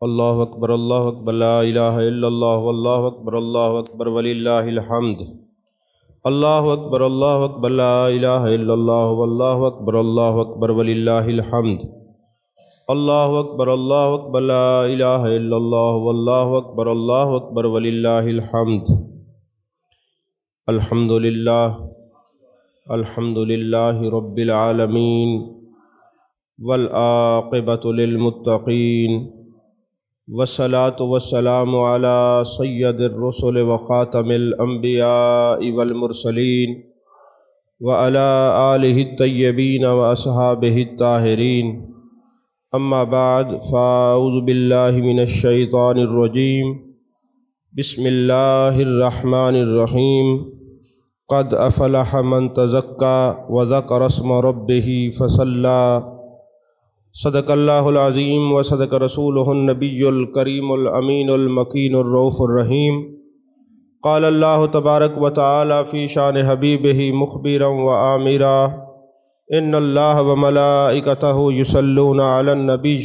اللہ اکبر لا الہ الا اللہ واللہ اکبر وللہ الحمد۔ اللہ اکبر لا الہ الا اللہ واللہ اکبر وللہ الحمد۔ اللہ اکبر لا الہ الا اللہ واللہ اکبر وللہ الحمد۔ الحمد للہ رب العالمین والعاقبۃ للمتقین والصلاة والسلام علی سید الرسل وخاتم الانبیاء والمرسلین وعلی آلہ الطیبین واصحابہ الطاہرین، اما بعد فاعوذ باللہ من الشیطان الرجیم، بسم اللہ الرحمن الرحیم۔ قد افلح من تزکا وذکر اسم ربہ فصلی۔ صدق اللہ العظیم وصدق رسولہ النبی الکریم الامین المکین الرؤوف الرحیم۔ قال اللہ تبارک و تعالی فی شان حبیبہ مخبرا وآمرا، ان اللہ وملائکتہ یصلون علی النبی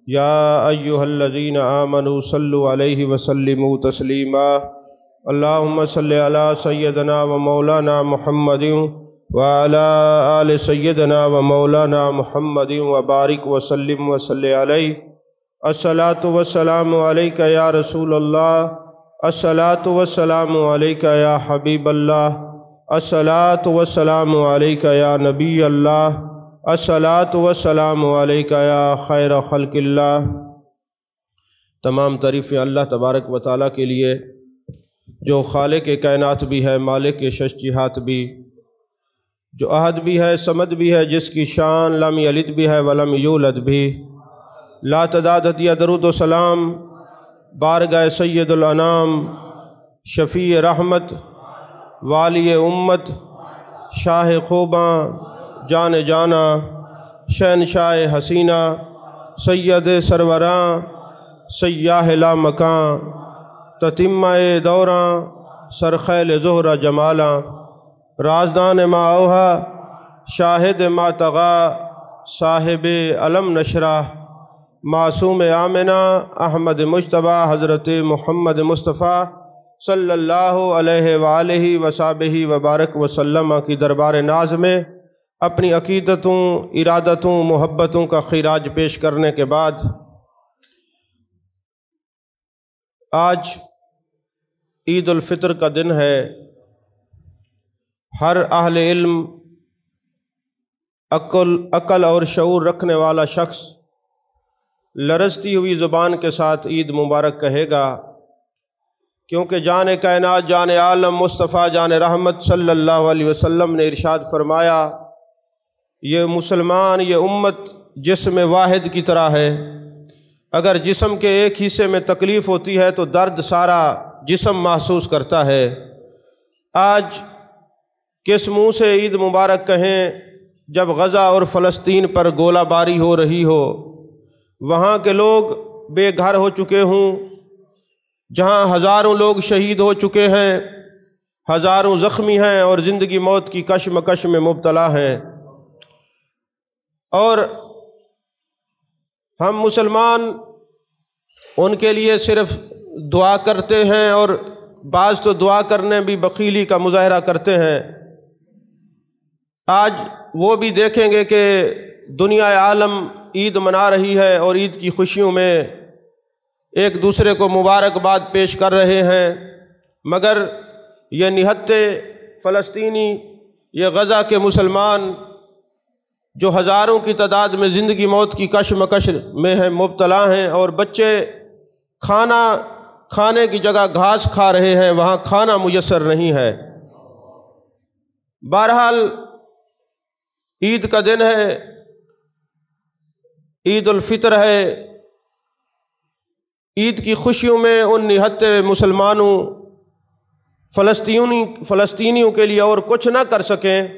یا ایہا الذین آمنوا صلوا علیہ وسلموا تسلیما۔ اللہم صلی علی سیدنا و مولانا محمد وعلی آل سیدنا و مولانا محمد وبارک وسلم وصلی علیہ۔ الصلاۃ والسلام علیک یا رسول اللہ، الصلاۃ والسلام علیک یا حبیب اللہ، الصلاۃ والسلام علیک یا نبی اللہ، الصلاۃ والسلام علیک یا خیر خلق اللہ۔ تمام تعریفیں اللہ تبارک و تعالیٰ کے لیے جو خالق کائنات بھی ہے، مالک شش جہات بھی، جو احد بھی ہے، صمد بھی ہے، جس کی شان لم یلد بھی ہے ولم یولد بھی۔ لا تعداد ہدیہ درود و سلام بارگاہ سید الانام، شفیع رحمت، والی امت، شاہ خوباں، جان جانا، شہنشاہ حسینہ، سید سروراں، سیاہ لا مکاں، تتمہ دوراں، سرخیل زہرہ جمالاں، رازدان ما اوہا، شاہد ما تغا، صاحب علم نشرہ، معصوم آمنہ، احمد مجتبیٰ، حضرت محمد مصطفیٰ صلی اللہ علیہ وآلہ وصحبہ وبارک وسلم کی دربار ناز میں اپنی عقیدتوں، ارادتوں، محبتوں کا خراج پیش کرنے کے بعد آج عید الفطر کا دن ہے۔ ہر اہل علم، عقل اور شعور رکھنے والا شخص لرزتی ہوئی زبان کے ساتھ عید مبارک کہے گا، کیونکہ جان کائنات، جان عالم، مصطفیٰ جان رحمت صلی اللہ علیہ وسلم نے ارشاد فرمایا، یہ مسلمان، یہ امت جسم واحد کی طرح ہے۔ اگر جسم کے ایک حصے میں تکلیف ہوتی ہے تو درد سارا جسم محسوس کرتا ہے۔ آج کس منہ سے عید مبارک کہیں جب غزہ اور فلسطین پر گولہ باری ہو رہی ہو، وہاں کے لوگ بے گھر ہو چکے ہوں، جہاں ہزاروں لوگ شہید ہو چکے ہیں، ہزاروں زخمی ہیں اور زندگی موت کی کشمکش میں مبتلا ہیں، اور ہم مسلمان ان کے لیے صرف دعا کرتے ہیں، اور بعض تو دعا کرنے بھی بخیلی کا مظاہرہ کرتے ہیں۔ آج وہ بھی دیکھیں گے کہ دنیا عالم عید منا رہی ہے اور عید کی خوشیوں میں ایک دوسرے کو مبارکباد پیش کر رہے ہیں، مگر یہ نہتے فلسطینی، یہ غزہ کے مسلمان جو ہزاروں کی تعداد میں زندگی موت کی کشمکش میں ہیں، مبتلا ہیں، اور بچے کھانے کی جگہ گھاس کھا رہے ہیں، وہاں کھانا میسر نہیں ہے۔ بہرحال عید کا دن ہے، عید الفطر ہے۔ عید کی خوشیوں میں ان نہتے مسلمانوں، فلسطینیوں کے لیے اور کچھ نہ کر سکیں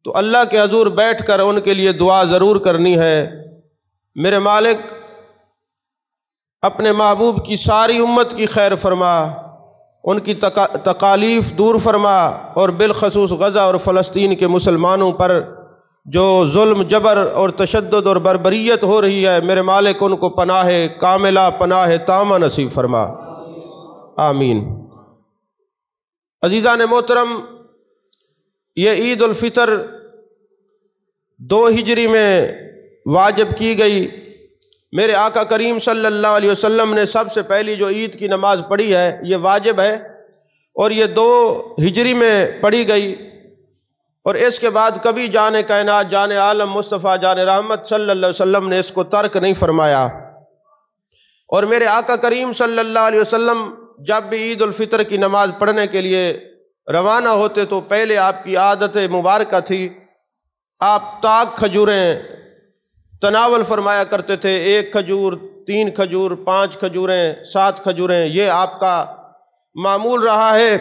تو اللہ کے حضور بیٹھ کر ان کے لیے دعا ضرور کرنی ہے۔ میرے مالک اپنے محبوب کی ساری امت کی خیر فرما، ان کی تکالیف دور فرما، اور بالخصوص غزہ اور فلسطین کے مسلمانوں پر جو ظلم جبر اور تشدد اور بربریت ہو رہی ہے، میرے مالک ان کو پناہ کاملہ پناہ تامہ نصیب فرما، آمین۔ عزیزان محترم، یہ عید الفطر 2 ہجری میں واجب کی گئی۔ میرے آقا کریم صلی اللہ علیہ وسلم نے سب سے پہلی جو عید کی نماز پڑھی ہے یہ واجب ہے، اور یہ 2 ہجری میں پڑھی گئی، اور اس کے بعد کبھی جان کائنات، جان عالم مصطفیٰ جان رحمت صلی اللہ علیہ وسلم نے اس کو ترک نہیں فرمایا۔ اور میرے آقا کریم صلی اللہ علیہ وسلم جب بھی عید الفطر کی نماز پڑھنے کے لیے روانہ ہوتے تو پہلے آپ کی عادت مبارکہ تھی، آپ تاک کھجوریں تناول فرمایا کرتے تھے، 1 کھجور، 3 کھجور، 5 کھجوریں، 7 کھجوریں، یہ آپ کا معمول رہا ہے۔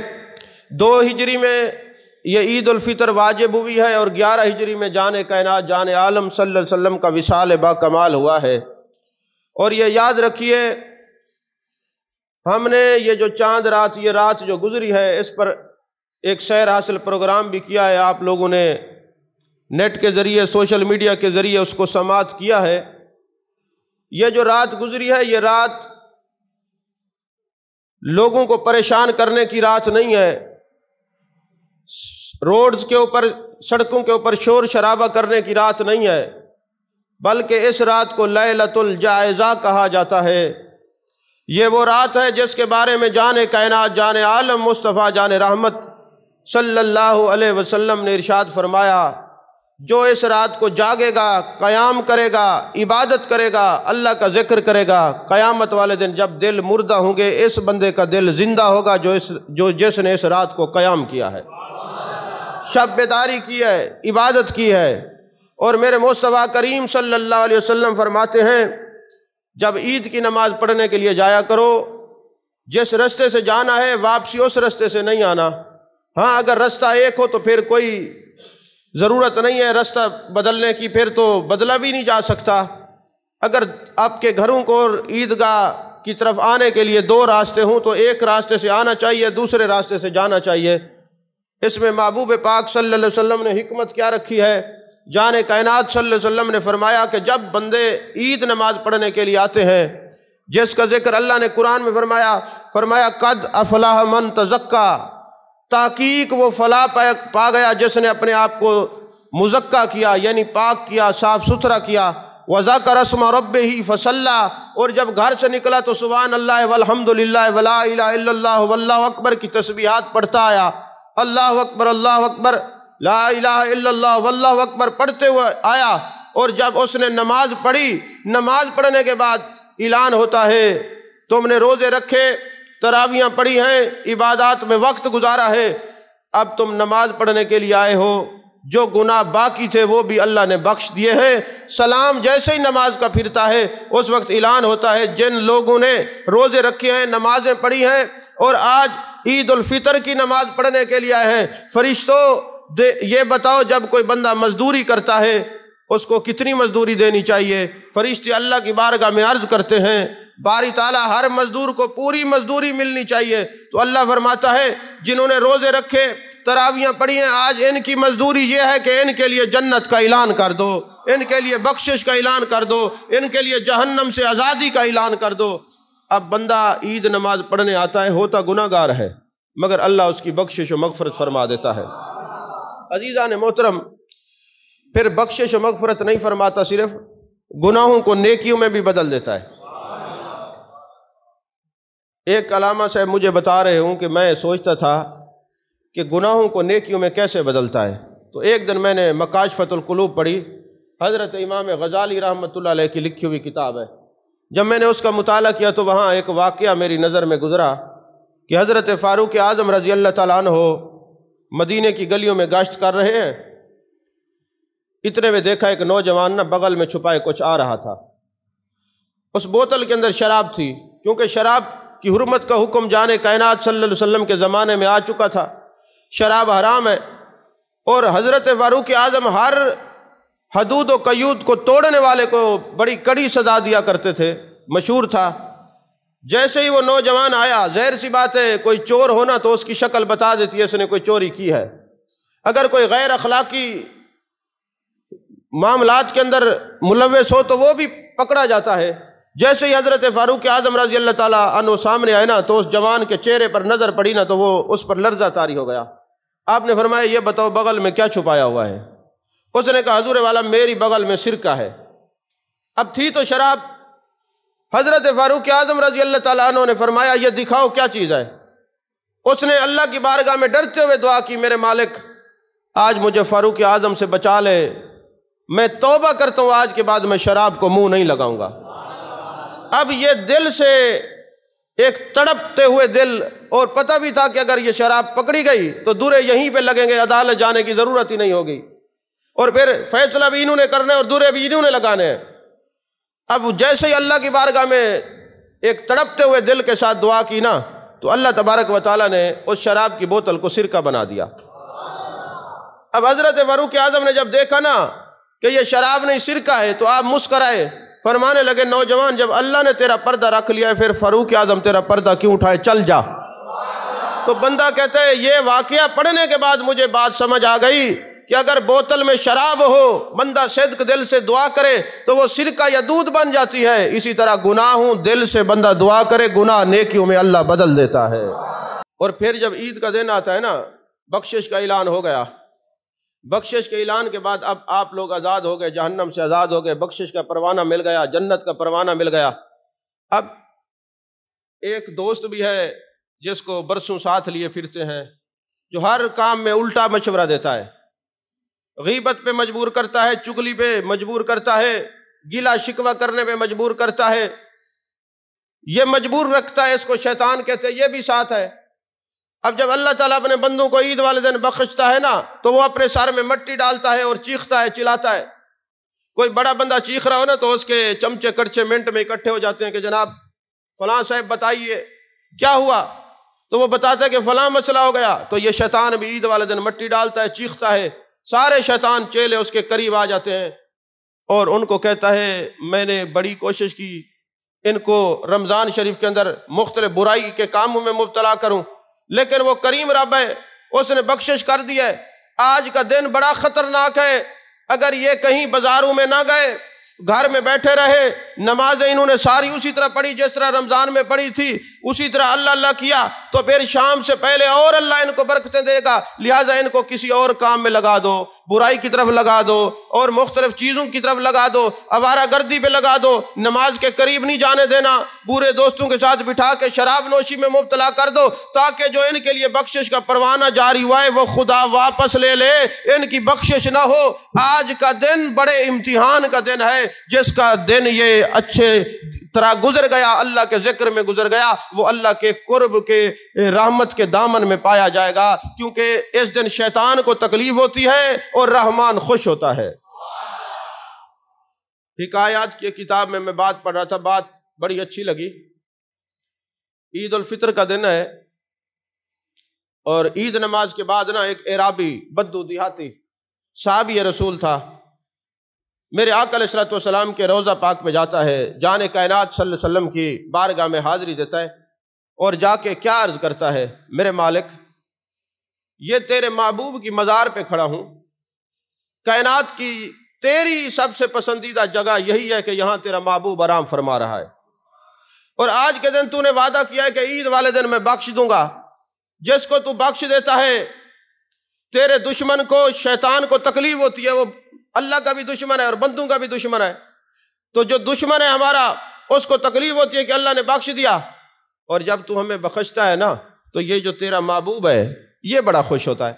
2 ہجری میں یہ عید الفطر واجب ہوئی ہے، اور 11 ہجری میں جان کائنات جان عالم صلی اللہ علیہ وسلم کا وصال با کمال ہوا ہے۔ اور یہ یاد رکھیے، ہم نے یہ جو چاند رات، یہ رات جو گزری ہے، اس پر ایک سیر حاصل پروگرام بھی کیا ہے، آپ لوگوں نے نیٹ کے ذریعے، سوشل میڈیا کے ذریعے اس کو سماعت کیا ہے۔ یہ جو رات گزری ہے، یہ رات لوگوں کو پریشان کرنے کی رات نہیں ہے، روڈز کے اوپر، سڑکوں کے اوپر شور شرابہ کرنے کی رات نہیں ہے، بلکہ اس رات کو لیلۃ الجائزہ کہا جاتا ہے۔ یہ وہ رات ہے جس کے بارے میں جان کائنات جان عالم مصطفیٰ جان رحمت صلی اللہ علیہ وسلم نے ارشاد فرمایا، جو اس رات کو جاگے گا، قیام کرے گا، عبادت کرے گا، اللہ کا ذکر کرے گا، قیامت والے دن جب دل مردہ ہوں گے، اس بندے کا دل زندہ ہوگا جس نے اس رات کو قیام کیا ہے، شب بیداری کی ہے، عبادت کی ہے۔ اور میرے مصطفیٰ کریم صلی اللہ علیہ وسلم فرماتے ہیں، جب عید کی نماز پڑھنے کے لیے جایا کرو، جس رستے سے جانا ہے واپسی اس رستے سے نہیں آنا۔ ہاں، اگر رستہ ایک ہو تو پھر کوئی ضرورت نہیں ہے رستہ بدلنے کی، پھر تو بدلا بھی نہیں جا سکتا۔ اگر آپ کے گھروں کو اور عیدگاہ کی طرف آنے کے لیے 2 راستے ہوں تو ایک راستے سے آنا چاہیے، دوسرے راستے سے جانا چاہیے۔ اس میں محبوب پاک صلی اللہ علیہ وسلم نے حکمت کیا رکھی ہے؟ جان کائنات صلی اللہ علیہ وسلم نے فرمایا کہ جب بندے عید نماز پڑھنے کے لیے آتے ہیں، جس کا ذکر اللہ نے قرآن میں فرمایا قد افلح من تزکا، تحقیق وہ فلاح پا گیا جس نے اپنے آپ کو مزکا کیا، یعنی پاک کیا، صاف ستھرا کیا۔ وذکر اسم ربہ فصلی، اور جب گھر سے نکلا تو سبحان اللہ والحمد للہ ولا الہ الا اللہ واللہ اکبر کی تسبیحات پڑھتا آیا، اللہ اکبر لا الہ الا اللہ واللہ اکبر پڑھتے ہوئے آیا۔ اور جب اس نے نماز پڑھی، نماز پڑھنے کے بعد اعلان ہوتا ہے، تم نے روزے رکھے، تراویحاں پڑھی ہیں، عبادات میں وقت گزارا ہے، اب تم نماز پڑھنے کے لیے آئے ہو، جو گناہ باقی تھے وہ بھی اللہ نے بخش دیے ہیں۔ سلام جیسے ہی نماز کا پھرتا ہے اس وقت اعلان ہوتا ہے، جن لوگوں نے روزے رکھے ہیں، نمازیں پڑھی ہیں اور آج عید الفطر کی نماز پڑھنے کے لیے آئے ہیں، فرشتوں یہ بتاؤ جب کوئی بندہ مزدوری کرتا ہے اس کو کتنی مزدوری دینی چاہیے؟ فرشتے اللہ کی بارگاہ میں عرض کرتے ہیں، باری تعالیٰ ہر مزدور کو پوری مزدوری ملنی چاہیے۔ تو اللہ فرماتا ہے جنہوں نے روزے رکھے، تراویحاں پڑھی ہیں، آج ان کی مزدوری یہ ہے کہ ان کے لیے جنت کا اعلان کر دو، ان کے لیے بخشش کا اعلان کر دو، ان کے لیے جہنم سے آزادی کا اعلان کر دو۔ اب بندہ عید نماز پڑھنے آتا ہے، ہوتا گناہ گار ہے، مگر اللہ اس کی بخشش و مغفرت فرما دیتا ہے۔ عزیزان محترم، پھر بخشش و مغفرت نہیں فرماتا، صرف گناہوں کو نیکیوں میں بھی بدل دیتا ہے۔ ایک علامہ صاحب مجھے بتا رہے ہوں کہ میں سوچتا تھا کہ گناہوں کو نیکیوں میں کیسے بدلتا ہے، تو ایک دن میں نے مکاشفۃ القلوب پڑھی، حضرت امام غزالی رحمۃ اللہ علیہ کی لکھی ہوئی کتاب ہے۔ جب میں نے اس کا مطالعہ کیا تو وہاں ایک واقعہ میری نظر میں گزرا کہ حضرت فاروق اعظم رضی اللہ تعالیٰ عنہ مدینے کی گلیوں میں گشت کر رہے ہیں، اتنے میں دیکھا ایک نوجوان نہ بغل میں چھپائے کچھ آ رہا تھا، اس بوتل کے اندر شراب تھی، کیونکہ شراب کی حرمت کا حکم جان کائنات صلی اللہ علیہ وسلم کے زمانے میں آ چکا تھا، شراب حرام ہے، اور حضرت فاروق اعظم ہر حدود و قیود کو توڑنے والے کو بڑی کڑی سزا دیا کرتے تھے، مشہور تھا۔ جیسے ہی وہ نوجوان آیا، ظاہر سی بات ہے کوئی چور ہونا تو اس کی شکل بتا دیتی ہے اس نے کوئی چوری کی ہے، اگر کوئی غیر اخلاقی معاملات کے اندر ملوث ہو تو وہ بھی پکڑا جاتا ہے۔ جیسے ہی حضرت فاروق اعظم رضی اللہ تعالیٰ عنہ سامنے آئے نا تو اس جوان کے چہرے پر نظر پڑی نا تو وہ اس پر لرزہ طاری ہو گیا۔ آپ نے فرمایا یہ بتاؤ بغل میں کیا چھپایا ہوا ہے؟ اس نے کہا حضور والا میری بغل میں سرکہ ہے۔ اب تھی تو شراب۔ حضرت فاروق اعظم رضی اللہ تعالیٰ عنہ نے فرمایا یہ دکھاؤ کیا چیز ہے؟ اس نے اللہ کی بارگاہ میں ڈرتے ہوئے دعا کی، میرے مالک آج مجھے فاروق اعظم سے بچا لے، میں توبہ کرتا ہوں، آج کے بعد میں شراب کو منہ نہیں لگاؤں گا۔ اب یہ دل سے ایک تڑپتے ہوئے دل، اور پتہ بھی تھا کہ اگر یہ شراب پکڑی گئی تو درے یہیں پہ لگیں گے، عدالت جانے کی ضرورت ہی نہیں ہوگی، اور پھر فیصلہ بھی انہوں نے کرنا ہے اور درے بھی انہوں نے لگانے ہیں۔ اب جیسے ہی اللہ کی بارگاہ میں ایک تڑپتے ہوئے دل کے ساتھ دعا کی نا تو اللہ تبارک و تعالیٰ نے اس شراب کی بوتل کو سرکہ بنا دیا۔ اب حضرت فاروق اعظم نے جب دیکھا نا کہ یہ شراب نہیں سرکہ ہے تو آپ مسکرائے، فرمانے لگے نوجوان جب اللہ نے تیرا پردہ رکھ لیا ہے پھر فاروق اعظم تیرا پردہ کیوں اٹھائے، چل جا۔ تو بندہ کہتا ہے یہ واقعہ پڑھنے کے بعد مجھے بات سمجھ آ گئی کہ اگر بوتل میں شراب ہو، بندہ صدق دل سے دعا کرے تو وہ سرکہ یا دودھ بن جاتی ہے، اسی طرح گناہوں دل سے بندہ دعا کرے گناہ نیکیوں میں اللہ بدل دیتا ہے۔ اور پھر جب عید کا دن آتا ہے نا، بخشش کا اعلان ہو گیا، بخشش کے اعلان کے بعد اب آپ لوگ آزاد ہو گئے، جہنم سے آزاد ہو گئے، بخشش کا پروانہ مل گیا، جنت کا پروانہ مل گیا۔ اب ایک دوست بھی ہے جس کو برسوں ساتھ لیے پھرتے ہیں، جو ہر کام میں الٹا مشورہ دیتا ہے، غیبت پہ مجبور کرتا ہے، چغلی پہ مجبور کرتا ہے، گلا شکوہ کرنے پہ مجبور کرتا ہے، یہ مجبور رکھتا ہے، اس کو شیطان کہتے ہیں، یہ بھی ساتھ ہے۔ اب جب اللہ تعالیٰ اپنے بندوں کو عید والے دن بخشتا ہے نا تو وہ اپنے سر میں مٹی ڈالتا ہے اور چیختا ہے، چلاتا ہے۔ کوئی بڑا بندہ چیخ رہا ہو نا تو اس کے چمچے کڑچے منٹ میں اکٹھے ہو جاتے ہیں کہ جناب فلاں صاحب بتائیے کیا ہوا، تو وہ بتاتا ہے کہ فلاں مسئلہ ہو گیا، تو یہ شیطان بھی عید والے دن مٹی ڈالتا ہے، چیختا ہے، سارے شیطان چیلے اس کے قریب آ جاتے ہیں اور ان کو کہتا ہے میں نے بڑی کوشش کی ان کو رمضان شریف کے اندر مختلف برائی کے کاموں میں مبتلا کروں، لیکن وہ کریم رب ہے، اس نے بخشش کر دی ہے۔ آج کا دن بڑا خطرناک ہے، اگر یہ کہیں بازاروں میں نہ گئے، گھر میں بیٹھے رہے، نمازیں انہوں نے ساری اسی طرح پڑھی جس طرح رمضان میں پڑھی تھی، اسی طرح اللہ اللہ کیا، تو پھر شام سے پہلے اور اللہ ان کو برکتیں دے گا، لہٰذا ان کو کسی اور کام میں لگا دو، برائی کی طرف لگا دو اور مختلف چیزوں کی طرف لگا دو، آوارہ گردی پہ لگا دو، نماز کے قریب نہیں جانے دینا، برے دوستوں کے ساتھ بٹھا کے شراب نوشی میں مبتلا کر دو، تاکہ جو ان کے لیے بخشش کا پروانہ جاری ہوا ہے وہ خدا واپس لے لے، ان کی بخشش نہ ہو۔ آج کا دن بڑے امتحان کا دن ہے، جس کا دن یہ اچھے طرح گزر گیا، اللہ کے ذکر میں گزر گیا، وہ اللہ کے قرب کے رحمت کے دامن میں پایا جائے گا، کیونکہ اس دن شیطان کو تکلیف ہوتی ہے اور رحمان خوش ہوتا ہے۔ حکایات کی کتاب میں بات پڑھ رہا تھا، بات بڑی اچھی لگی۔ عید الفطر کا دن ہے اور عید نماز کے بعد نا ایک اعرابی بدو دیہاتی صحابی رسول تھا، میرے آقا علیہ الصلوۃ والسلام کے روضہ پاک پہ جاتا ہے، جان کائنات صلی اللہ علیہ وسلم کی بارگاہ میں حاضری دیتا ہے اور جا کے کیا عرض کرتا ہے، میرے مالک یہ تیرے محبوب کی مزار پہ کھڑا ہوں، کائنات کی تیری سب سے پسندیدہ جگہ یہی ہے کہ یہاں تیرا محبوب آرام فرما رہا ہے، اور آج کے دن تو نے وعدہ کیا ہے کہ عید والے دن میں بخش دوں گا، جس کو تو بخش دیتا ہے تیرے دشمن کو شیطان کو تکلیف ہوتی ہے، وہ اللہ کا بھی دشمن ہے اور بندوں کا بھی دشمن ہے، تو جو دشمن ہے ہمارا اس کو تکلیف ہوتی ہے کہ اللہ نے بخش دیا، اور جب تو ہمیں بخشتا ہے نا تو یہ جو تیرا محبوب ہے یہ بڑا خوش ہوتا ہے،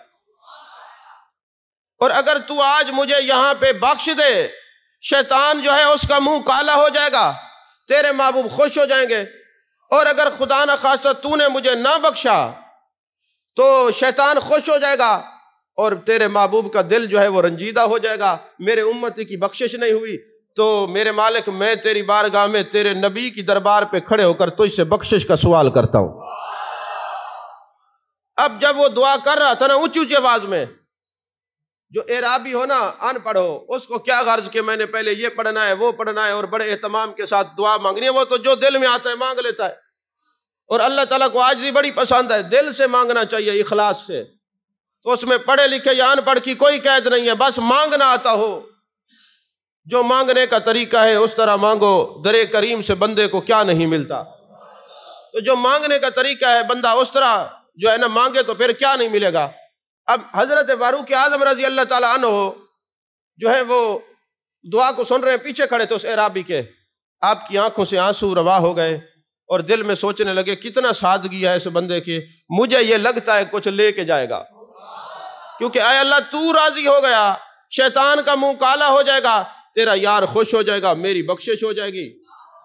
اور اگر تو آج مجھے یہاں پہ بخش دے شیطان جو ہے اس کا منہ کالا ہو جائے گا، تیرے محبوب خوش ہو جائیں گے، اور اگر خدا نہ خواستہ تو نے مجھے نہ بخشا تو شیطان خوش ہو جائے گا اور تیرے محبوب کا دل جو ہے وہ رنجیدہ ہو جائے گا، میرے امتی کی بخشش نہیں ہوئی، تو میرے مالک میں تیری بارگاہ میں تیرے نبی کی دربار پہ کھڑے ہو کر تجھ سے بخشش کا سوال کرتا ہوں۔ اب جب وہ دعا کر رہا تھا نا اونچی اونچی آواز میں، جو اعرابی ہو نا ان پڑھ ہو، اس کو کیا غرض کہ میں نے پہلے یہ پڑھنا ہے وہ پڑھنا ہے اور بڑے اہتمام کے ساتھ دعا مانگنی ہے، وہ تو جو دل میں آتا ہے مانگ لیتا ہے، اور اللہ تعالیٰ کو عاجزی بڑی پسند ہے، دل سے مانگنا چاہیے اخلاص سے، تو اس میں پڑھے لکھے یا ان پڑھ کی کوئی قید نہیں ہے، بس مانگنا آتا ہو، جو مانگنے کا طریقہ ہے اس طرح مانگو، در کریم سے بندے کو کیا نہیں ملتا۔ تو جو مانگنے کا طریقہ ہے بندہ اس طرح جو ہے نا مانگے تو پھر کیا نہیں ملے گا۔ اب حضرت فاروق اعظم رضی اللہ تعالیٰ عنہ جو ہے وہ دعا کو سن رہے ہیں، پیچھے کھڑے تھے اس اعرابی کے، آپ کی آنکھوں سے آنسو روا ہو گئے اور دل میں سوچنے لگے کتنا سادگی ہے اس بندے کی، مجھے یہ لگتا ہے کچھ لے کے جائے گا، کیونکہ اے اللہ تو راضی ہو گیا، شیطان کا منہ کالا ہو جائے گا، تیرا یار خوش ہو جائے گا، میری بخشش ہو جائے گی،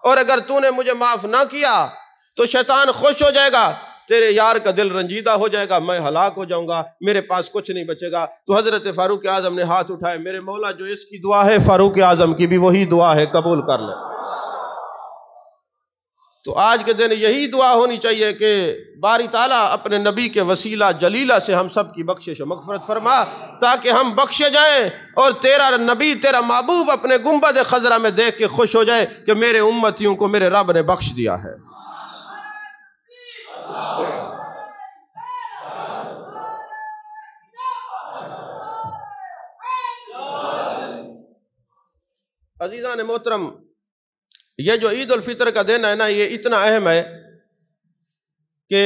اور اگر تو نے مجھے معاف نہ کیا تو شیطان خوش ہو جائے گا، تیرے یار کا دل رنجیدہ ہو جائے گا، میں ہلاک ہو جاؤں گا، میرے پاس کچھ نہیں بچے گا۔ تو حضرت فاروق اعظم نے ہاتھ اٹھائے، میرے مولا جو اس کی دعا ہے فاروق اعظم کی بھی وہی دعا ہے، قبول کر لے۔ تو آج کے دن یہی دعا ہونی چاہیے کہ باری تعالیٰ اپنے نبی کے وسیلہ جلیلہ سے ہم سب کی بخشش و مغفرت فرما، تاکہ ہم بخشے جائیں اور تیرا نبی تیرا محبوب اپنے گنبد خضرا میں دیکھ کے خوش ہو جائے کہ میرے امتیوں کو میرے رب نے بخش دیا ہے۔ عزیزان محترم، یہ جو عید الفطر کا دن ہے نا، یہ اتنا اہم ہے کہ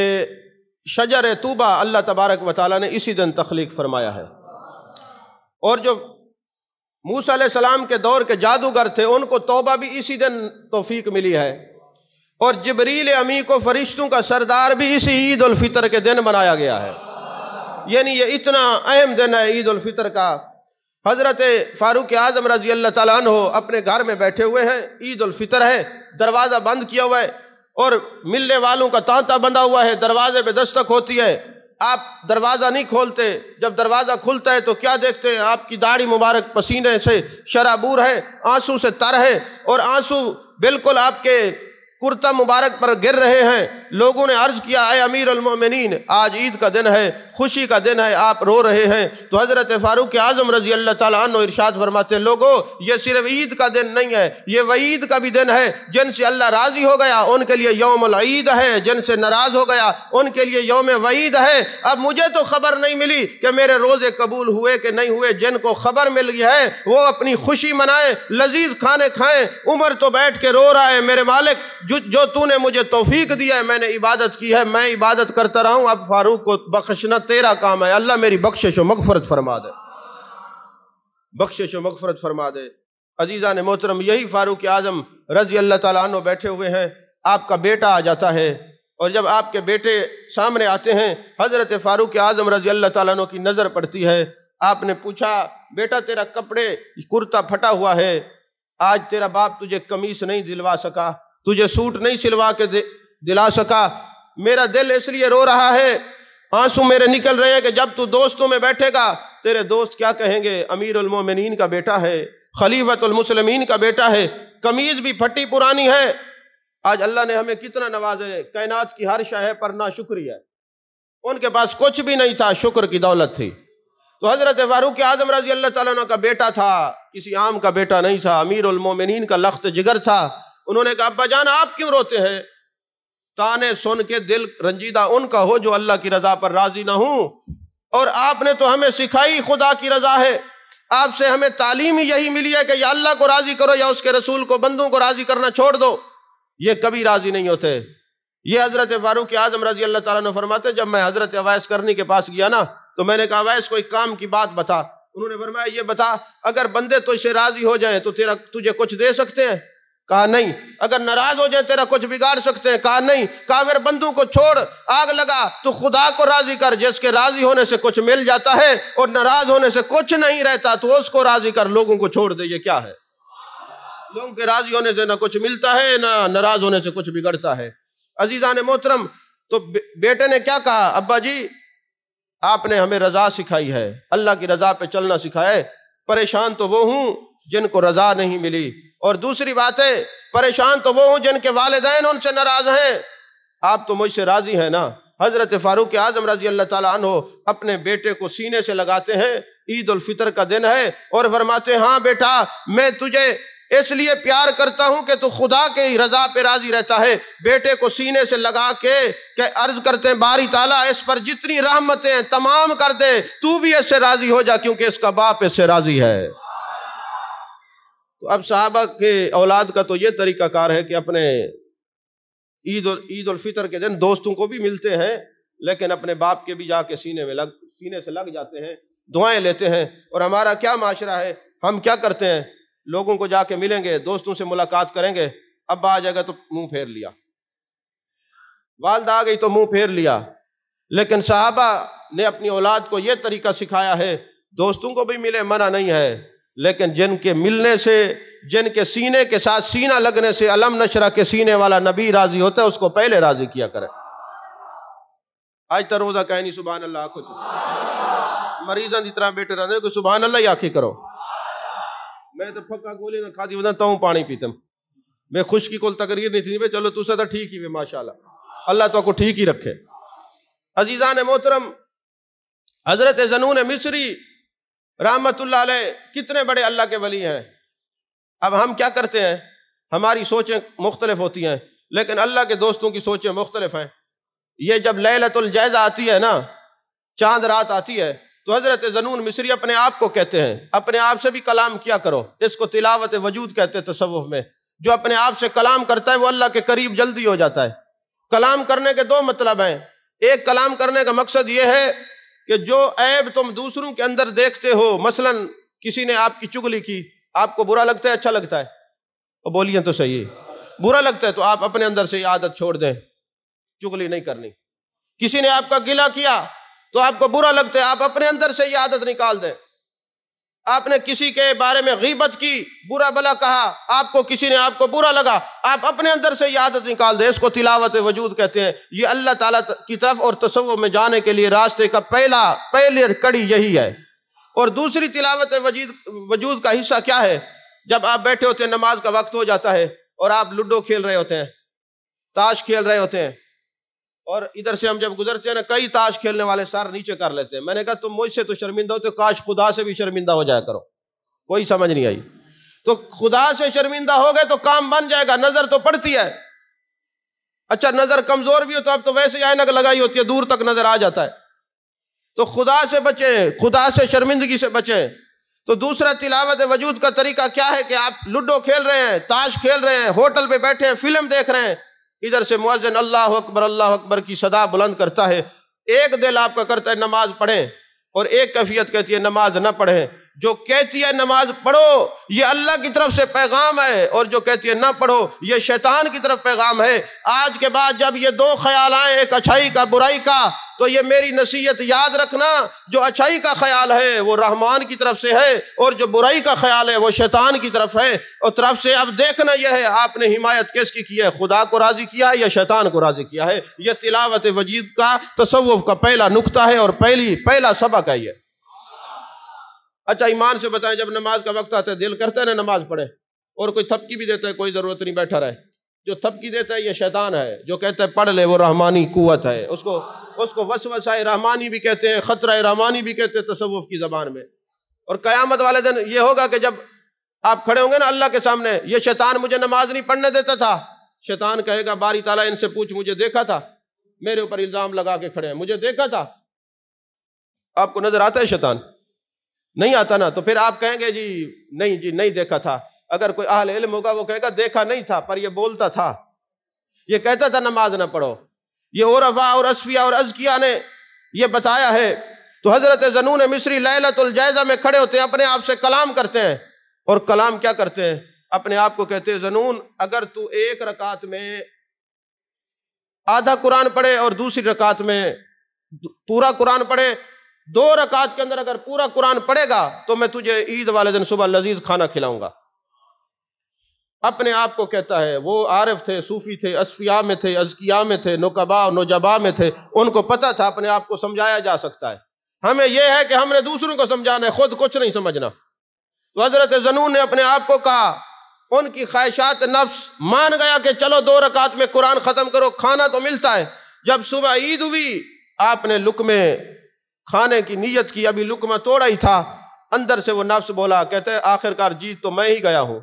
شجر طوبہ اللہ تبارک و تعالیٰ نے اسی دن تخلیق فرمایا ہے، اور جو موسیٰ علیہ السلام کے دور کے جادوگر تھے ان کو توبہ بھی اسی دن توفیق ملی ہے، اور جبریل امی کو فرشتوں کا سردار بھی اسی عید الفطر کے دن بنایا گیا ہے۔ یعنی یہ اتنا اہم دن ہے عید الفطر کا۔ حضرت فاروق اعظم رضی اللہ تعالیٰ عنہ اپنے گھر میں بیٹھے ہوئے ہیں، عید الفطر ہے، دروازہ بند کیا ہوا ہے اور ملنے والوں کا تانتا بندھا ہوا ہے، دروازے پہ دستک ہوتی ہے، آپ دروازہ نہیں کھولتے، جب دروازہ کھلتا ہے تو کیا دیکھتے ہیں؟ آپ کی داڑھی مبارک پسینے سے شرابور ہے، آنسو سے تر ہے، اور آنسو بالکل آپ کے کرتا مبارک پر گر رہے ہیں۔ لوگوں نے عرض کیا اے امیر المومنین، آج عید کا دن ہے، خوشی کا دن ہے، آپ رو رہے ہیں۔ تو حضرت فاروق اعظم رضی اللہ تعالیٰ عنہ ارشاد فرماتے ہیں، لوگو یہ صرف عید کا دن نہیں ہے، یہ وعید کا بھی دن ہے۔ جن سے اللہ راضی ہو گیا ان کے لیے یوم العید ہے، جن سے ناراض ہو گیا ان کے لیے یوم وعید ہے۔ اب مجھے تو خبر نہیں ملی کہ میرے روزے قبول ہوئے کہ نہیں ہوئے، جن کو خبر مل گئی ہے وہ اپنی خوشی منائے، لذیذ کھانے کھائیں۔ عمر تو بیٹھ کے رو رہا ہے، میرے مالک جو تو نے مجھے توفیق دی ہے، میں نے عبادت کی ہے، میں عبادت کرتا رہا ہوں، اب فاروق کو بخشنا تیرا کام ہے، اللہ میری بخشش و مغفرت فرما دے، بخشش و مغفرت فرما دے۔ عزیزان محترم، یہی فاروق اعظم رضی اللہ تعالیٰ عنہ بیٹھے ہوئے ہیں، آپ کا بیٹا آ جاتا ہے، اور جب آپ کے بیٹے سامنے آتے ہیں حضرت فاروق اعظم رضی اللہ تعالیٰ عنہ کی نظر پڑتی ہے۔ آپ نے پوچھا بیٹا تیرا کپڑے کرتا پھٹا ہوا ہے، آج تیرا باپ تجھے قمیص نہیں دلوا سکا، تجھے سوٹ نہیں سلوا کے دلا سکا، میرا دل اس لیے رو رہا ہے، آنسو میرے نکل رہے ہیں کہ جب تو دوستوں میں بیٹھے گا تیرے دوست کیا کہیں گے، امیر المومنین کا بیٹا ہے، خلیفۃ المسلمین کا بیٹا ہے، قمیض بھی پھٹی پرانی ہے۔ آج اللہ نے ہمیں کتنا نوازا ہے، کائنات کی ہر شے پر ناشکری ہے، ان کے پاس کچھ بھی نہیں تھا، شکر کی دولت تھی۔ تو حضرت فاروق اعظم رضی اللہ تعالیٰ عنہ کا بیٹا تھا، کسی عام کا بیٹا نہیں تھا، امیر المومنین کا لخت جگر تھا۔ انہوں نے کہا ابا جان آپ کیوں روتے ہیں؟ تانے سن کے دل رنجیدہ ان کا ہو جو اللہ کی رضا پر راضی نہ ہوں، اور آپ نے تو ہمیں سکھائی خدا کی رضا ہے، آپ سے ہمیں تعلیم ہی یہی ملی ہے کہ یا اللہ کو راضی کرو یا اس کے رسول کو، بندوں کو راضی کرنا چھوڑ دو، یہ کبھی راضی نہیں ہوتے۔ یہ حضرت فاروق اعظم رضی اللہ تعالیٰ عنہ فرماتے جب میں حضرت اویس کرنی کے پاس گیا نا تو میں نے کہا اویس کوئی کام کی بات بتا۔ انہوں نے فرمایا یہ بتا اگر بندے تو اسے راضی ہو جائیں تو تجھے کچھ دے سکتے ہیں؟ کہا نہیں۔ اگر ناراض ہو جائے تیرا کچھ بگاڑ سکتے ہیں؟ کہا نہیں۔ کہا اگر بندوں کو چھوڑ آگ لگا تو خدا کو راضی کر، جس کے راضی ہونے سے کچھ مل جاتا ہے اور ناراض ہونے سے کچھ نہیں رہتا تو اس کو راضی کر، لوگوں کو چھوڑ دے۔ یہ کیا ہے؟ لوگوں کے راضی ہونے سے نہ کچھ ملتا ہے نہ ناراض ہونے سے کچھ بگڑتا ہے۔ عزیزان محترم، تو بیٹے نے کیا کہا؟ ابا جی آپ نے ہمیں رضا سکھائی ہے، اللہ کی رضا پہ چلنا سکھایا ہے، پریشان تو وہ ہوں جن کو رضا نہیں ملی، اور دوسری بات ہے پریشان تو وہ ہوں جن کے والدین ان سے ناراض ہیں، آپ تو مجھ سے راضی ہیں نا۔ حضرت فاروق اعظم رضی اللہ تعالیٰ عنہ اپنے بیٹے کو سینے سے لگاتے ہیں، عید الفطر کا دن ہے، اور فرماتے ہیں ہاں بیٹا میں تجھے اس لیے پیار کرتا ہوں کہ تو خدا کے رضا پہ راضی رہتا ہے۔ بیٹے کو سینے سے لگا کے کہ عرض کرتے ہیں باری تعالیٰ اس پر جتنی رحمتیں ہیں تمام کر دے، تو بھی اس سے راضی ہو جا کیونکہ اس کا باپ اس سے راضی ہے۔ تو اب صحابہ کے اولاد کا تو یہ طریقہ کار ہے کہ اپنے عید الفطر کے دن دوستوں کو بھی ملتے ہیں، لیکن اپنے باپ کے بھی جا کے سینے سے لگ جاتے ہیں، دعائیں لیتے ہیں۔ اور ہمارا کیا معاشرہ ہے، ہم کیا کرتے ہیں، لوگوں کو جا کے ملیں گے، دوستوں سے ملاقات کریں گے، ابا آ جائے گا تو منہ پھیر لیا، والدہ آ گئی تو منہ پھیر لیا۔ لیکن صحابہ نے اپنی اولاد کو یہ طریقہ سکھایا ہے، دوستوں کو بھی ملے منع نہیں ہے، لیکن جن کے ملنے سے، جن کے سینے کے ساتھ سینہ لگنے سے علم نشرہ کے سینے والا نبی راضی ہوتا ہے، اس کو پہلے راضی کیا کرے۔ آج تا روزہ کہیں نہیں سبحان اللہ آکھو، مریضاں دی طرح بیٹھے رہتے کہ سبحان اللہ ہی آکھی کرو۔ میں تو پھکا گولی نہ کھا دی بتا ہوں پانی پیتم، میں خوش کی کول تقریر نہیں تھی، چلو تو سے تو ٹھیک ہی ہے، ماشاءاللہ اللہ تو کو ٹھیک ہی رکھے۔ عزیزان محترم، حضرت ذنون مصری رحمت اللہ علیہ کتنے بڑے اللہ کے ولی ہیں۔ اب ہم کیا کرتے ہیں، ہماری سوچیں مختلف ہوتی ہیں، لیکن اللہ کے دوستوں کی سوچیں مختلف ہیں۔ یہ جب لیلۃ الجائزہ آتی ہے نا، چاند رات آتی ہے، تو حضرت ذنون مصری اپنے آپ کو کہتے ہیں، اپنے آپ سے بھی کلام کیا کرو، اس کو تلاوت وجود کہتے ہیں تصوف میں۔ جو اپنے آپ سے کلام کرتا ہے وہ اللہ کے قریب جلدی ہو جاتا ہے۔ کلام کرنے کے دو مطلب ہیں، ایک کلام کرنے کا مقصد یہ ہے کہ جو عیب تم دوسروں کے اندر دیکھتے ہو، مثلا کسی نے آپ کی چغلی کی، آپ کو برا لگتا ہے اچھا لگتا ہے؟ اور بولیے تو صحیح، برا لگتا ہے تو آپ اپنے اندر سے یہ عادت چھوڑ دیں، چغلی نہیں کرنی۔ کسی نے آپ کا گلہ کیا تو آپ کو برا لگتا ہے، آپ اپنے اندر سے یہ عادت نکال دیں۔ آپ نے کسی کے بارے میں غیبت کی، برا بلا کہا، آپ کو کسی نے آپ کو برا لگا، آپ اپنے اندر سے یہ عادت نکال دیں، اس کو تلاوت وجود کہتے ہیں۔ یہ اللہ تعالیٰ کی طرف اور تصوف میں جانے کے لیے راستے کا پہلی کڑی یہی ہے۔ اور دوسری تلاوت وجود کا حصہ کیا ہے، جب آپ بیٹھے ہوتے ہیں، نماز کا وقت ہو جاتا ہے اور آپ لوڈو کھیل رہے ہوتے ہیں، تاش کھیل رہے ہوتے ہیں، اور ادھر سے ہم جب گزرتے ہیں نا، کئی تاش کھیلنے والے سر نیچے کر لیتے ہیں۔ میں نے کہا تم مجھ سے تو شرمندہ ہوتے، کاش خدا سے بھی شرمندہ ہو جایا کرو۔ کوئی سمجھ نہیں آئی؟ تو خدا سے شرمندہ ہو گئے تو کام بن جائے گا، نظر تو پڑتی ہے۔ اچھا نظر کمزور بھی ہو تو اب تو ویسے اینک لگائی ہوتی ہے، دور تک نظر آ جاتا ہے۔ تو خدا سے بچیں، خدا سے شرمندگی سے بچیں۔ تو دوسرا تلاوت وجود کا طریقہ کیا ہے کہ آپ لوڈو کھیل رہے ہیں، تاش کھیل رہے ہیں، ہوٹل پہ بیٹھے ہیں، فلم دیکھ رہے ہیں، ادھر سے مؤذن اللہ اکبر کی صدا بلند کرتا ہے، ایک دل آپ کا کرتا ہے نماز پڑھیں، اور ایک کیفیت کہتی ہے نماز نہ پڑھیں۔ جو کہتی ہے نماز پڑھو یہ اللہ کی طرف سے پیغام ہے، اور جو کہتی ہے نہ پڑھو یہ شیطان کی طرف پیغام ہے۔ آج کے بعد جب یہ دو خیال آئیں، ایک اچھائی کا برائی کا، تو یہ میری نصیحت یاد رکھنا، جو اچھائی کا خیال ہے وہ رحمان کی طرف سے ہے، اور جو برائی کا خیال ہے وہ شیطان کی طرف ہے، اور طرف سے اب دیکھنا یہ ہے آپ نے حمایت کس کی ہے، خدا کو راضی کیا ہے یا شیطان کو راضی کیا ہے۔ یہ تلاوت وجود کا تصوف کا پہلا نقطہ ہے اور پہلا سبق ہے یہ۔ اچھا ایمان سے بتائیں، جب نماز کا وقت آتا ہے دل کرتا ہے نا نماز پڑھے، اور کوئی تھپکی بھی دیتا ہے، کوئی ضرورت نہیں بیٹھا رہے، جو تھپکی دیتا ہے یہ شیطان ہے، جو کہتا ہے پڑھ لے وہ رحمانی قوت ہے، اس کو وسوسہ رحمانی بھی کہتے ہیں، خطرہ رحمانی بھی کہتے ہیں تصوف کی زبان میں۔ اور قیامت والے دن یہ ہوگا کہ جب آپ کھڑے ہوں گے نا اللہ کے سامنے، یہ شیطان مجھے نماز نہیں پڑھنے دیتا تھا، شیطان کہے گا باری تعالیٰ ان سے پوچھ مجھے دیکھا تھا، میرے اوپر الزام لگا کے کھڑے ہیں، مجھے دیکھا تھا۔ آپ کو نظر آتا ہے شیطان؟ نہیں آتا نا، تو پھر آپ کہیں گے جی نہیں دیکھا تھا۔ اگر کوئی اہل علم ہوگا وہ کہے گا دیکھا نہیں تھا، پر یہ بولتا تھا، یہ کہتا تھا نماز نہ پڑھو۔ یہ عرفاء اور اصفیاء اور ازکیاء نے یہ بتایا ہے۔ تو حضرت ذنون مصری لیلۃ الجائزہ میں کھڑے ہوتے ہیں، اپنے آپ سے کلام کرتے ہیں، اور کلام کیا کرتے ہیں، اپنے آپ کو کہتے ہیں ذنون اگر تو ایک رکعت میں آدھا قرآن پڑھے اور دوسری رکعت میں پورا قرآن پڑھے، 2 رکعت کے اندر اگر پورا قرآن پڑھے گا تو میں تجھے عید والے دن صبح لذیذ کھانا کھلاؤں گا۔ اپنے آپ کو کہتا ہے، وہ عارف تھے، صوفی تھے، اصفیاء میں تھے، ازکیاء میں تھے، نقباء اور نجباء میں تھے، ان کو پتہ تھا اپنے آپ کو سمجھایا جا سکتا ہے۔ ہمیں یہ ہے کہ ہم نے دوسروں کو سمجھانا ہے، خود کچھ نہیں سمجھنا۔ تو حضرت ذنون نے اپنے آپ کو کہا، ان کی خواہشات نفس مان گیا کہ چلو 2 رکعت میں قرآن ختم کرو، کھانا تو ملتا ہے۔ جب صبح عید ہوئی، آپ نے لقمے کھانے کی نیت کی، ابھی لقمہ توڑا ہی تھا، اندر سے وہ نفس بولا، کہتے ہیں آخرکار جیت تو میں ہی گیا ہوں،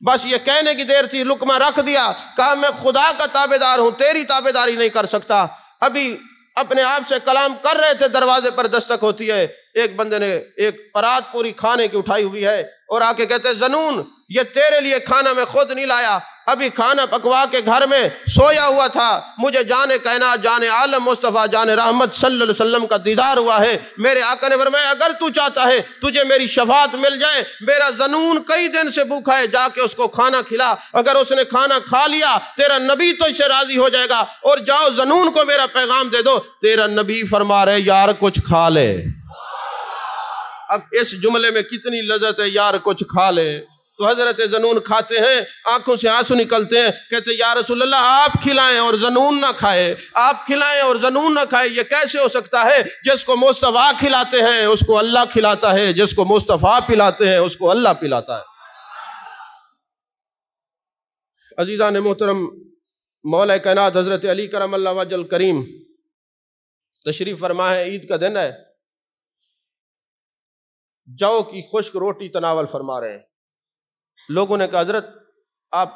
بس یہ کہنے کی دیر تھی، لقمہ رکھ دیا، کہا میں خدا کا تابعدار ہوں، تیری تابعداری نہیں کر سکتا۔ ابھی اپنے آپ سے کلام کر رہے تھے، دروازے پر دستک ہوتی ہے، ایک بندے نے ایک پرات پوری کھانے کی اٹھائی ہوئی ہے، اور آ کے کہتے زنون یہ تیرے لیے کھانا میں خود نہیں لایا، ابھی کھانا پکوا کے گھر میں سویا ہوا تھا، مجھے جان کائنات جان عالم مصطفیٰ جان رحمت صلی اللہ علیہ وسلم کا دیدار ہوا ہے۔ میرے آقا نے فرمایا اگر تو چاہتا ہے تجھے میری شفاعت مل جائے، میرا زنون کئی دن سے بھوکا ہے، جا کے اس کو کھانا کھلا، اگر اس نے کھانا کھا لیا تیرا نبی تو اس سے راضی ہو جائے گا، اور جاؤ زنون کو میرا پیغام دے دو تیرا نبی فرما رہے یار کچھ کھا لے۔ اب اس جملے میں کتنی لذت ہے، یار کچھ کھا لے۔ تو حضرت زنون کھاتے ہیں، آنکھوں سے آنسو نکلتے ہیں، کہتے یا رسول اللہ آپ کھلائیں اور زنون نہ کھائے، آپ کھلائیں اور زنون نہ کھائے، یہ کیسے ہو سکتا ہے؟ جس کو مصطفیٰ کھلاتے ہیں اس کو اللہ کھلاتا ہے، جس کو مصطفیٰ پلاتے ہیں اس کو اللہ پلاتا ہے۔ عزیزان محترم، مولا کائنات حضرت علی کرم اللہ وجہ الکریم تشریف فرما ہے، عید کا دن ہے، جو کی خشک روٹی تناول فرما رہے ہیں۔ لوگوں نے کہا حضرت آپ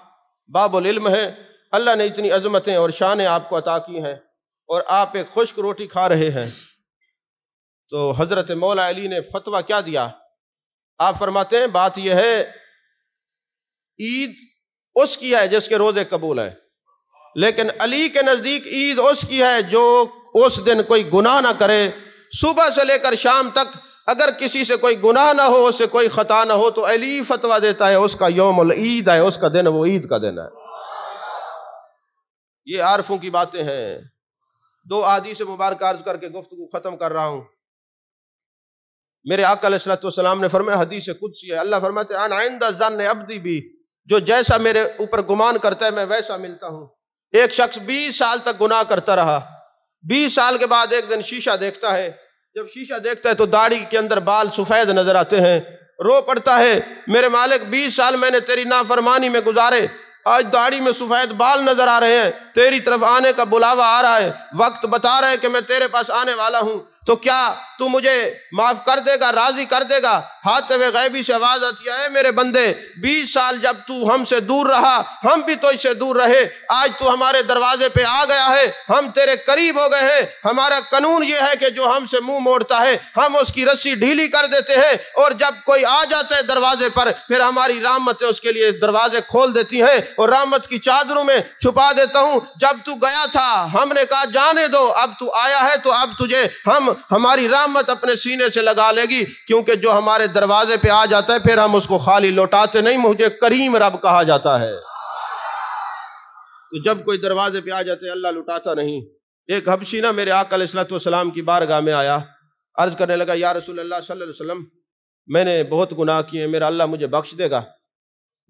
باب العلم ہیں، اللہ نے اتنی عظمتیں اور شانیں آپ کو عطا کی ہیں اور آپ ایک خشک روٹی کھا رہے ہیں۔ تو حضرت مولا علی نے فتویٰ کیا دیا؟ آپ فرماتے ہیں بات یہ ہے عید اس کی ہے جس کے روزے قبول ہیں، لیکن علی کے نزدیک عید اس کی ہے جو اس دن کوئی گناہ نہ کرے، صبح سے لے کر شام تک اگر کسی سے کوئی گناہ نہ ہو، اس سے کوئی خطا نہ ہو، تو علی فتویٰ دیتا ہے اس کا یوم العید ہے، اس کا دن وہ عید کا دن ہے۔ یہ عارفوں کی باتیں ہیں۔ دو احادیث مبارک عرض کر کے گفتگو ختم کر رہا ہوں۔ میرے آقا علیہ الصلوۃ والسلام نے فرمایا، حدیث قدسی ہے، اللہ فرماتے ہیں انا عند ظن عبدی بی، جو جیسا میرے اوپر گمان کرتا ہے میں ویسا ملتا ہوں۔ ایک شخص 20 سال تک گناہ کرتا رہا، 20 سال کے بعد ایک دن شیشہ دیکھتا ہے، جب شیشہ دیکھتا ہے تو داڑھی کے اندر بال سفید نظر آتے ہیں، رو پڑتا ہے میرے مالک 20 سال میں نے تیری نافرمانی میں گزارے، آج داڑھی میں سفید بال نظر آ رہے ہیں، تیری طرف آنے کا بلاوا آ رہا ہے، وقت بتا رہا ہے کہ میں تیرے پاس آنے والا ہوں، تو کیا تو مجھے معاف کر دے گا، راضی کر دے گا؟ ہاتھے غیبی سے آواز آتی ہے، اے میرے بندے 20 سال جب تو ہم سے دور رہا ہم بھی تو اس سے دور رہے، آج تو ہمارے دروازے پہ آ گیا ہے، ہم تیرے قریب ہو گئے ہیں، ہمارا قانون یہ ہے کہ جو ہم سے منہ موڑتا ہے ہم اس کی رسی ڈھیلی کر دیتے ہیں، اور جب کوئی آ جاتا ہے دروازے پر پھر ہماری رحمتیں اس کے لیے دروازے کھول دیتی ہیں اور رحمت کی چادروں میں چھپا دیتا ہوں۔ جب تو گیا تھا ہم نے کہا جانے دو، اب تو آیا ہے تو اب تجھے ہماری رحمت اپنے سینے سے لگا لے گی، کیونکہ جو ہمارے دروازے پہ آ جاتا ہے پھر ہم اس کو خالی لوٹاتے نہیں، مجھے کریم رب کہا جاتا ہے۔ تو جب کوئی دروازے پہ آ جاتے ہیں اللہ لوٹاتا نہیں۔ ایک حبشی نا میرے آقا علیہ الصلوۃ والسلام کی بارگاہ میں آیا، عرض کرنے لگا یا رسول اللہ صلی اللہ علیہ وسلم میں نے بہت گناہ کیے ہیں، میرا اللہ مجھے بخش دے گا؟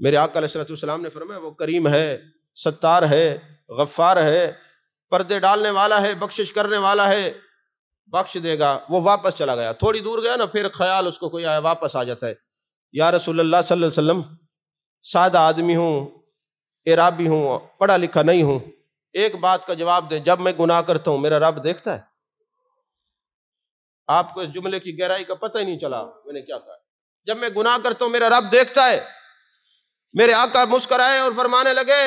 میرے آقا علیہ الصلوۃ والسلام نے فرمایا وہ کریم ہے، ستار ہے، غفار ہے، پردے ڈالنے والا ہے، بخشش کرنے والا ہے، بخش دے گا۔ وہ واپس چلا گیا، تھوڑی دور گیا نا پھر خیال اس کو کوئی آیا، واپس آ جاتا ہے، یا رسول اللہ صلی اللہ علیہ وسلم سادہ آدمی ہوں، عرابی ہوں، پڑھا لکھا نہیں ہوں، ایک بات کا جواب دیں، جب میں گناہ کرتا ہوں میرا رب دیکھتا ہے؟ آپ کو اس جملے کی گہرائی کا پتہ ہی نہیں چلا میں نے کیا کہا۔ جب میں گناہ کرتا ہوں میرا رب دیکھتا ہے؟ میرے آقا مسکرائے اور فرمانے لگے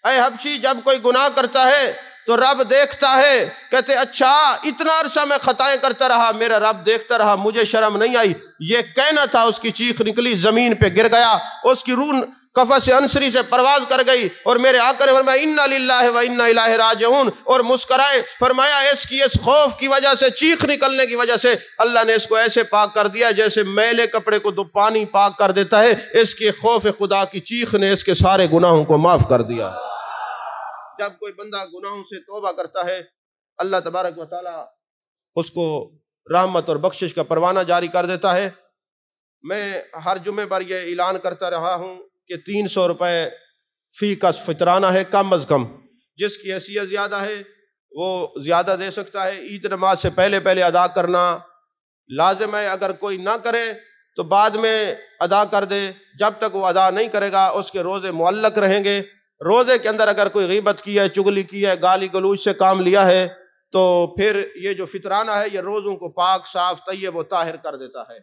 اے حبشی جب کوئی گناہ کرتا ہے تو رب دیکھتا ہے۔ کہتے اچھا اتنا عرصہ میں خطائیں کرتا رہا میرا رب دیکھتا رہا، مجھے شرم نہیں آئی؟ یہ کہنا تھا، اس کی چیخ نکلی، زمین پہ گر گیا، اس کی روح قفس انصری سے پرواز کر گئی، اور میرے آقا نے فرمایا انا للہ و انا الیہ راجعون، اور مسکرائے، فرمایا اس خوف کی وجہ سے، چیخ نکلنے کی وجہ سے اللہ نے اس کو ایسے پاک کر دیا جیسے میلے کپڑے کو پانی پاک کر دیتا ہے، اس کے خوف خدا کی چیخ نے اس کے سارے گناہوں کو معاف کر دیا۔ جب کوئی بندہ گناہوں سے توبہ کرتا ہے اللہ تبارک و تعالیٰ اس کو رحمت اور بخشش کا پروانہ جاری کر دیتا ہے۔ میں ہر جمعے پر یہ اعلان کرتا رہا ہوں کہ 300 روپے فی کا فطرانہ ہے، کم از کم، جس کی حیثیت زیادہ ہے وہ زیادہ دے سکتا ہے۔ عید نماز سے پہلے ادا کرنا لازم ہے، اگر کوئی نہ کرے تو بعد میں ادا کر دے، جب تک وہ ادا نہیں کرے گا اس کے روزے معلق رہیں گے۔ روزے کے اندر اگر کوئی غیبت کی ہے، چغلی کی ہے، گالی گلوچ سے کام لیا ہے تو پھر یہ جو فطرانہ ہے یہ روزوں کو پاک صاف طیب و طاہر کر دیتا ہے،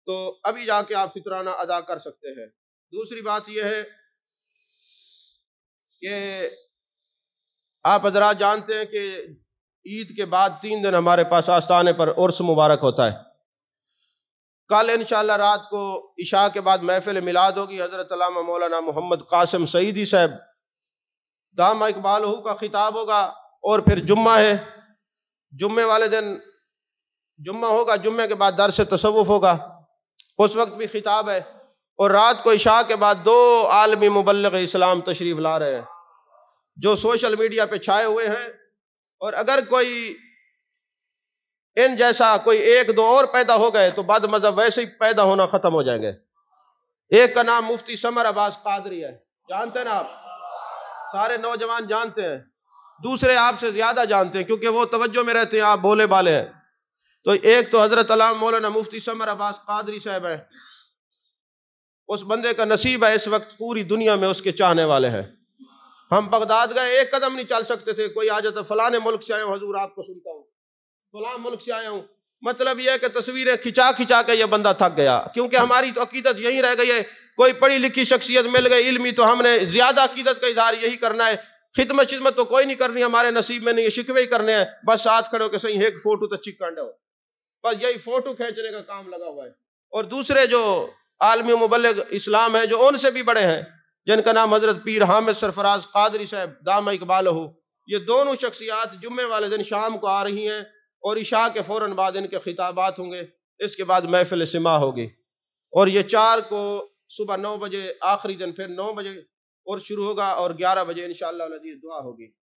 تو ابھی جا کے آپ فطرانہ ادا کر سکتے ہیں۔ دوسری بات یہ ہے کہ آپ حضرات جانتے ہیں کہ عید کے بعد 3 دن ہمارے پاس آستانے پر عرس مبارک ہوتا ہے۔ کل انشاءاللہ رات کو عشاء کے بعد محفل میلاد ہوگی، حضرت علامہ مولانا محمد قاسم سعیدی صاحب دامہ اقبالہ کا خطاب ہوگا، اور پھر جمعہ ہے، جمعے والے دن جمعہ ہوگا، جمعے کے بعد درس تصوف ہوگا، اس وقت بھی خطاب ہے، اور رات کو عشاء کے بعد 2 عالمی مبلغ اسلام تشریف لا رہے ہیں جو سوشل میڈیا پہ چھائے ہوئے ہیں، اور اگر کوئی ان جیسا کوئی 1-2 اور پیدا ہو گئے تو بد مذہب ویسے ہی پیدا ہونا ختم ہو جائیں گے۔ ایک کا نام مفتی سمر عباس قادری ہے، جانتے ہیں نا آپ، سارے نوجوان جانتے ہیں، دوسرے آپ سے زیادہ جانتے ہیں کیونکہ وہ توجہ میں رہتے ہیں، آپ بولے بالے ہیں۔ تو ایک تو حضرت علامہ مولانا مفتی سمر عباس قادری صاحب ہیں، اس بندے کا نصیب ہے اس وقت پوری دنیا میں اس کے چاہنے والے ہیں۔ ہم بغداد گئے، 1 قدم نہیں چل سکتے تھے، کوئی آ جاتا فلاں ملک سے آیا ہوں حضور آپ کو سنتا ہوں، فلاں ملک سے آیا ہوں، مطلب یہ ہے کہ تصویریں کھچا کے یہ بندہ تھک گیا، کیونکہ ہماری تو عقیدت یہی رہ گئی ہے، کوئی پڑھی لکھی شخصیت مل گئی علمی تو ہم نے زیادہ عقیدت کا اظہار یہی کرنا ہے، خدمت تو کوئی نہیں کرنی، ہمارے نصیب میں نہیں، شکوے ہی کرنے ہیں، بس ساتھ کھڑے ہو کے صحیح ایک فوٹو تو چک کانڈا ہو، بس یہی فوٹو کھینچنے کا کام لگا ہوا ہے۔ اور دوسرے جو عالمی مبلغ اسلام ہیں جو ان سے بھی بڑے ہیں، جن کا نام حضرت پیر حامد سرفراز قادری صاحب دامہ اقبالہ، یہ دونوں شخصیات جمعے والے دن شام کو آ رہی ہیں، اور عشاء کے فوراً بعد ان کے خطابات ہوں گے، اس کے بعد محفل سماع ہوگی، اور یہ 4 کو صبح 9 بجے آخری دن پھر 9 بجے اور شروع ہوگا، اور 11 بجے انشاءاللہ العزیز دعا ہوگی۔